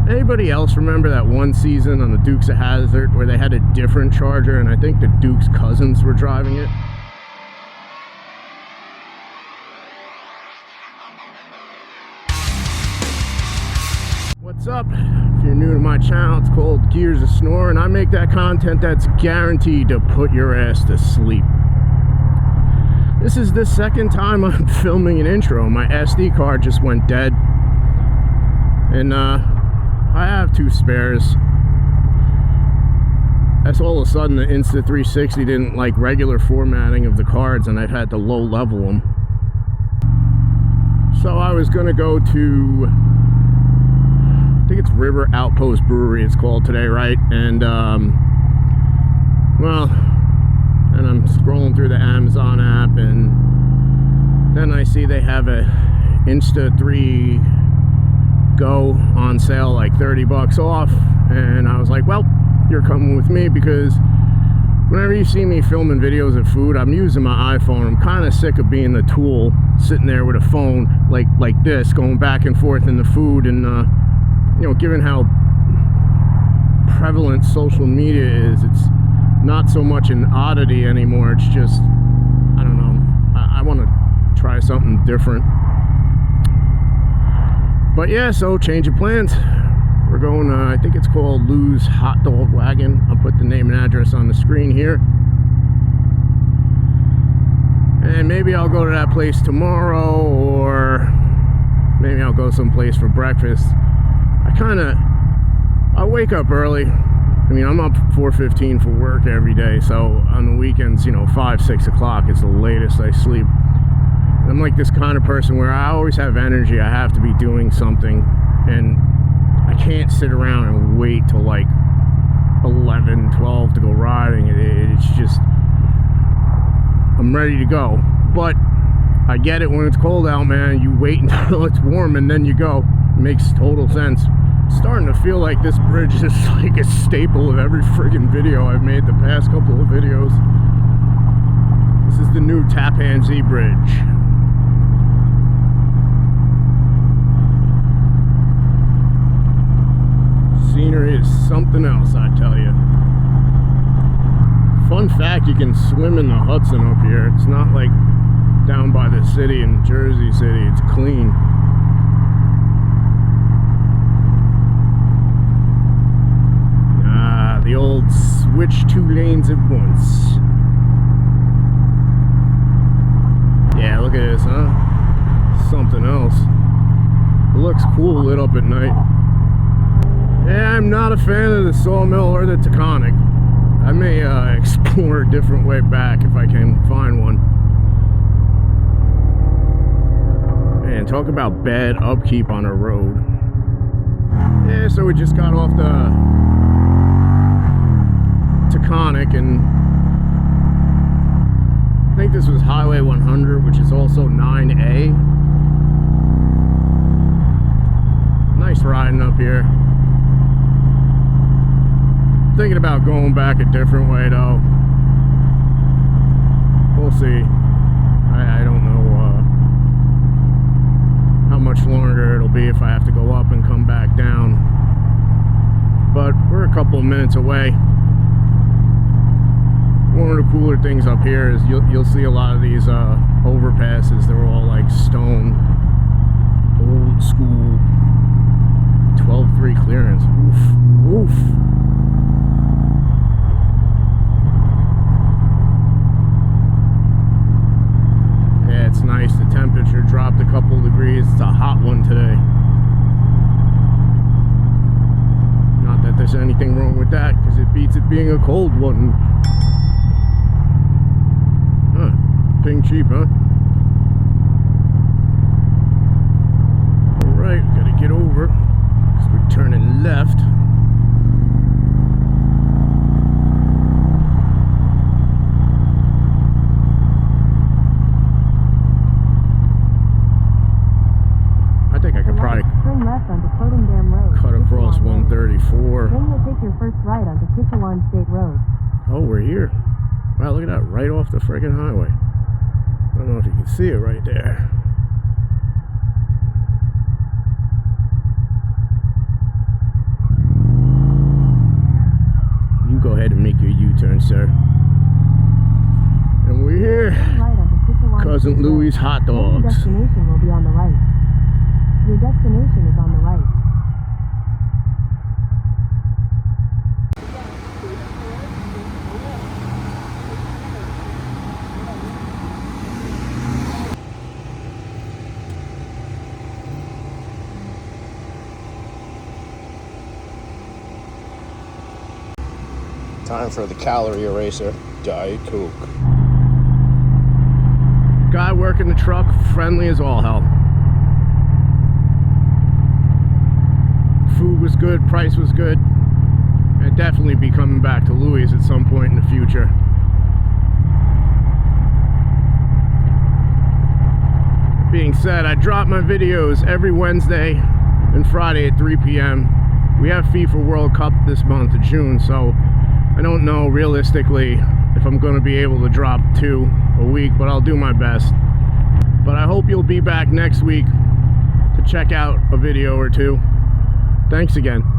Anybody else remember that one season on the Dukes of Hazzard where they had a different Charger and I think the Duke's cousins were driving it? What's up? If you're new to my channel, it's called Gears of Snore, and I make that content that's guaranteed to put your ass to sleep. This is the second time I'm filming an intro. My SD card just went dead, and I have 2 spares. That's all of a sudden the Insta360 didn't like regular formatting of the cards, and I've had to low level them. So I was gonna go to, I think it's River Outpost Brewery it's called today, right? And well, and I'm scrolling through the Amazon app, and then I see they have a Insta3 Go on sale, like 30 bucks off, and I was like, well, you're coming with me, because whenever you see me filming videos of food, I'm using my iPhone. I'm kind of sick of being the tool sitting there with a phone like this, going back and forth in the food. And you know, given how prevalent social media is, it's not so much an oddity anymore. It's just, I don't know, I want to try something different. But yeah, so change of plans. We're going, I think it's called Louie's Hot Dog Wagon. I'll put the name and address on the screen here. And maybe I'll go to that place tomorrow, or maybe I'll go someplace for breakfast. I wake up early. I mean, I'm up 4:15 for work every day, so on the weekends, you know, 5, 6 o'clock is the latest I sleep. I'm like this kind of person where I always have energy. I have to be doing something, and I can't sit around and wait till like 11, 12 to go riding. It's just, I'm ready to go. But I get it when it's cold out, man. You wait until it's warm and then you go. It makes total sense. It's starting to feel like this bridge is like a staple of every friggin' video I've made the past couple of videos. This is the new Tappan Zee Bridge. Scenery is something else, I tell you. Fun fact, you can swim in the Hudson up here. It's not like down by the city in Jersey City. It's clean. The old switch 2 lanes at once. Yeah, look at this, huh? Something else. It looks cool lit up at night. Yeah, I'm not a fan of the Sawmill or the Taconic. I may explore a different way back if I can find one. Man, talk about bad upkeep on a road. Yeah, so we just got off the Taconic, and I think this was Highway 100, which is also 9A. Nice riding up here. Thinking about going back a different way though. We'll see. I don't know how much longer it'll be if I have to go up and come back down. But we're a couple of minutes away. One of the cooler things up here is you'll see a lot of these overpasses. They're all like stone, old school 12.3 clearance. Oof, oof. Yeah, it's nice. The temperature dropped a couple of degrees. It's a hot one today. Not that there's anything wrong with that, because it beats it being a cold one. Huh. Ping cheap, huh? Alright, gotta get over. So we're turning left. I think I could probably turn left onto Floating Dam Road. Cut across 134. Then you'll take your first right onto Kitchewan State Road. Oh, we're here. Wow, look at that, right off the friggin' highway. I don't know if you can see it right there. wasn't Louie's Hot Your Dogs. destination will be on the right. Your destination is on the right. Time for the calorie eraser, Diet Coke. Guy working the truck, friendly as all hell. Food was good, price was good. I'd definitely be coming back to Louie's at some point in the future. Being said, I drop my videos every Wednesday and Friday at 3 p.m. We have FIFA World Cup this month of June, so I don't know realistically if I'm going to be able to drop 2 a week, but I'll do my best. But I hope you'll be back next week to check out a video or 2. Thanks again.